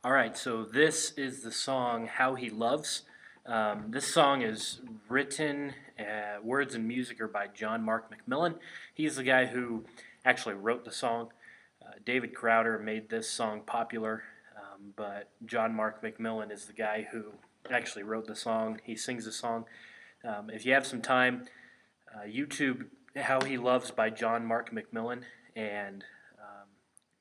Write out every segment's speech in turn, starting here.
Alright, so this is the song How He Loves. This song is written, words and music are by John Mark McMillan. He's the guy who actually wrote the song. David Crowder made this song popular, but John Mark McMillan is the guy who actually wrote the song. He sings the song. If you have some time, YouTube How He Loves by John Mark McMillan, and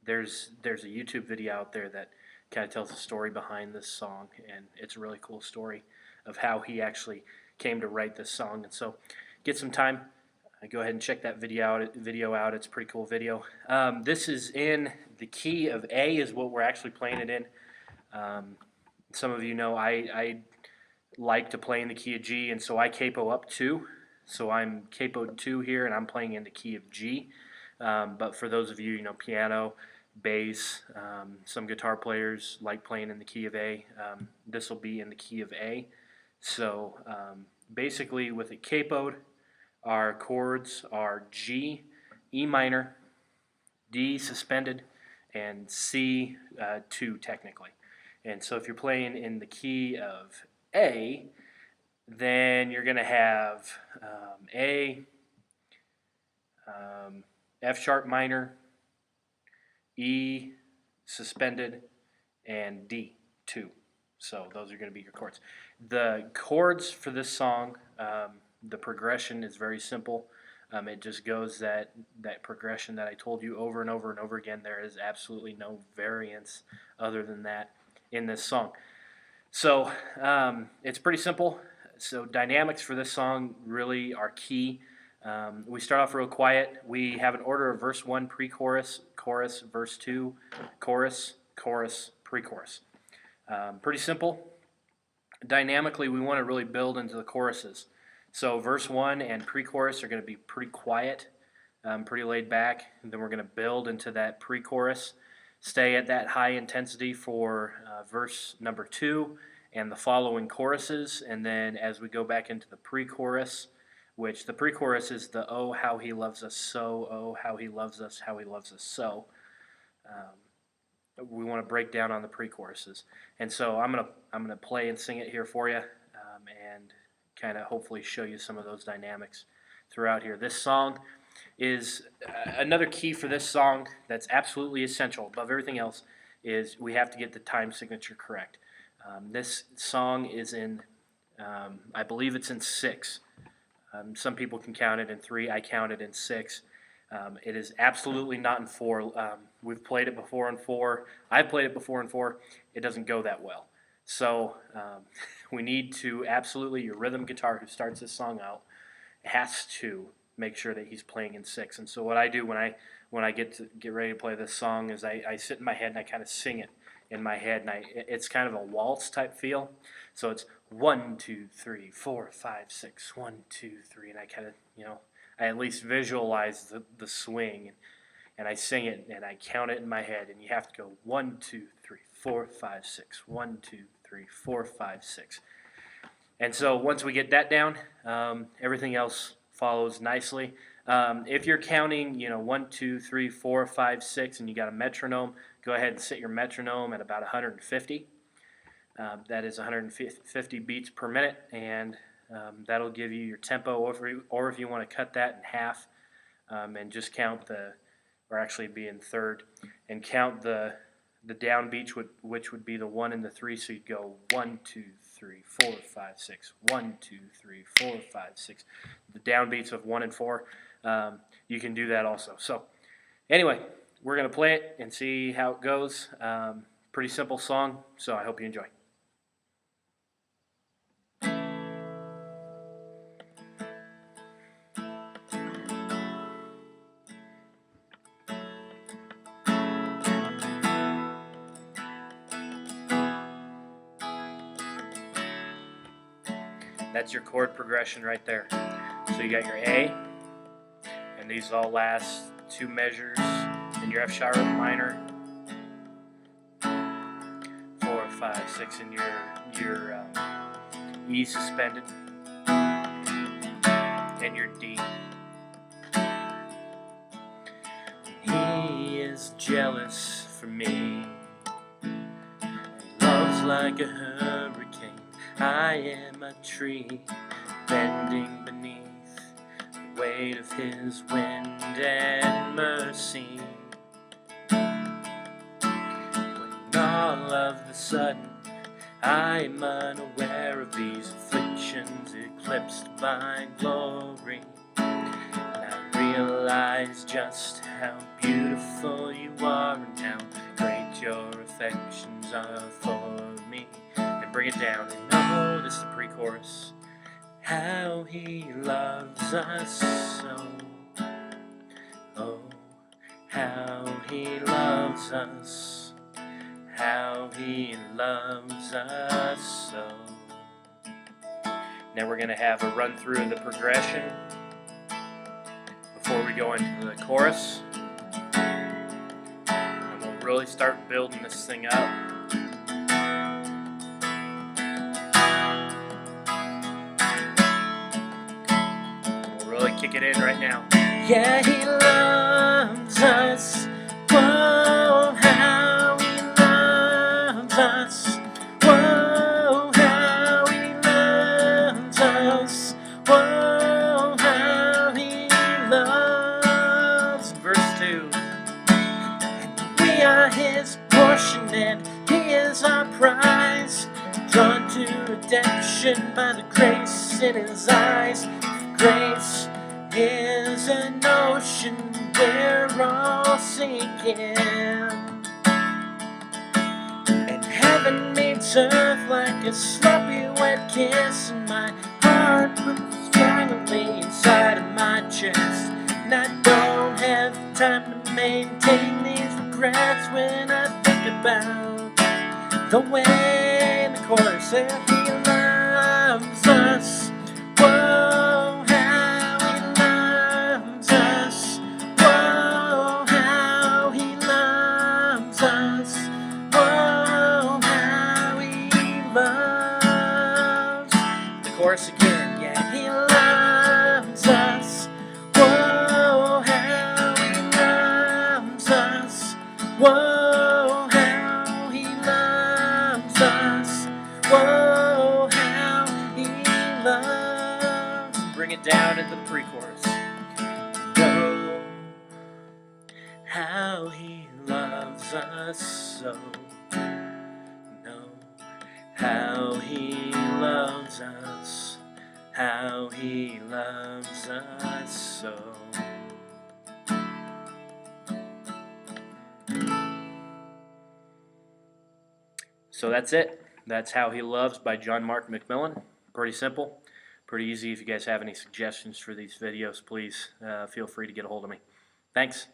there's a YouTube video out there that kind of tells the story behind this song, and it's a really cool story of how he actually came to write this song. And so, get some time, go ahead and check that video out. It's a pretty cool video. This is in the key of A, is what we're actually playing it in. Some of you know I like to play in the key of G, and so I capo up 2. So I'm capoed 2 here, and I'm playing in the key of G. But for those of you, piano, bass, some guitar players like playing in the key of A. This will be in the key of A. So basically with it capoed, our chords are G, E minor, D suspended, and C 2 technically. And so if you're playing in the key of A, then you're going to have A, F sharp minor, E suspended, and D 2. So those are going to be your chords. The chords for this song, the progression is very simple. It just goes that progression that I told you over and over and over again. There is absolutely no variance other than that in this song. So it's pretty simple. So dynamics for this song really are key. We start off real quiet. We have an order of verse 1, pre-chorus, chorus, verse 2, chorus, chorus, pre-chorus. Pretty simple. Dynamically, we want to really build into the choruses. So verse 1 and pre-chorus are going to be pretty quiet, pretty laid back. And then we're going to build into that pre-chorus. Stay at that high intensity for verse number 2 and the following choruses. And then as we go back into the pre-chorus, which the pre-chorus is the "Oh, how he loves us so, oh, how he loves us, how he loves us so." We want to break down on the pre-choruses, and so I'm gonna play and sing it here for you, and kind of hopefully show you some of those dynamics throughout here. This song is another key for this song that's absolutely essential above everything else is we have to get the time signature correct. This song is in, I believe it's in 6. Some people can count it in 3. I count it in 6. It is absolutely not in 4. We've played it before in 4. I've played it before in 4. It doesn't go that well. So we need to absolutely, your rhythm guitar who starts this song out has to make sure that he's playing in 6. And so what I do when I get ready to play this song is I sit in my head and I kind of sing it in my head, and it's kind of a waltz type feel. So it's 1, 2, 3, 4, 5, 6, 1, 2, 3, and I kind of, I at least visualize the swing, and I sing it and I count it in my head, and you have to go 1, 2, 3, 4, 5, 6, 1, 2, 3, 4, 5, 6. And so once we get that down, everything else follows nicely. If you're counting, 1, 2, 3, 4, 5, 6, and you got a metronome, go ahead and set your metronome at about 150. That is 150 beats per minute, and that'll give you your tempo, or if you want to cut that in half and just count or actually be in third, and count the downbeats, which would be the 1 and the 3, so you'd go 1, 2, 3, 4, 5, 6, 1, 2, 3, 4, 5, 6. The downbeats of 1 and 4, you can do that also. So anyway, we're going to play it and see how it goes. Pretty simple song, so I hope you enjoy. That's your chord progression right there. So you got your A, and these all last 2 measures, and your F sharp minor, 4, 5, 6, and your E suspended, and your D. He is jealous for me, blows like a hurricane. I am a tree bending beneath the weight of His wind and mercy. When all of a sudden I'm unaware of these afflictions eclipsed by glory, and I realize just how beautiful You are and how great Your affections are for me. And bring it down, and oh, this is the pre-chorus. How He loves us so. Oh, how He loves us. How He loves us so. Now we're going to have a run through of the progression before we go into the chorus. And we'll really start building this thing up. We'll really kick it in right now. Yeah, He loves us. Whoa, how He loves us. Whoa, how He loves us. Whoa, how He loves. Verse 2. And we are His portion and He is our prize, drawn to redemption by the grace in His eyes. Grace is an ocean we're all sinking, and heaven meets earth like a sloppy wet kiss, and my heart puts violently inside of my chest, and I don't have time to maintain these regrets when I think about the way in the chorus said He loves us. Whoa, how He loves us. Whoa, how He loves us. Whoa, how He loves. The chorus again. Yeah, He loves us. Whoa, how He loves us. Whoa, how He loves us. Whoa, how He loves. Bring it down into the pre-chorus. Oh, how He loves us so. No, how He loves us. How He loves us so. So that's it. That's How He Loves by John Mark McMillan. Pretty simple, pretty easy. If you guys have any suggestions for these videos, please feel free to get a hold of me. Thanks.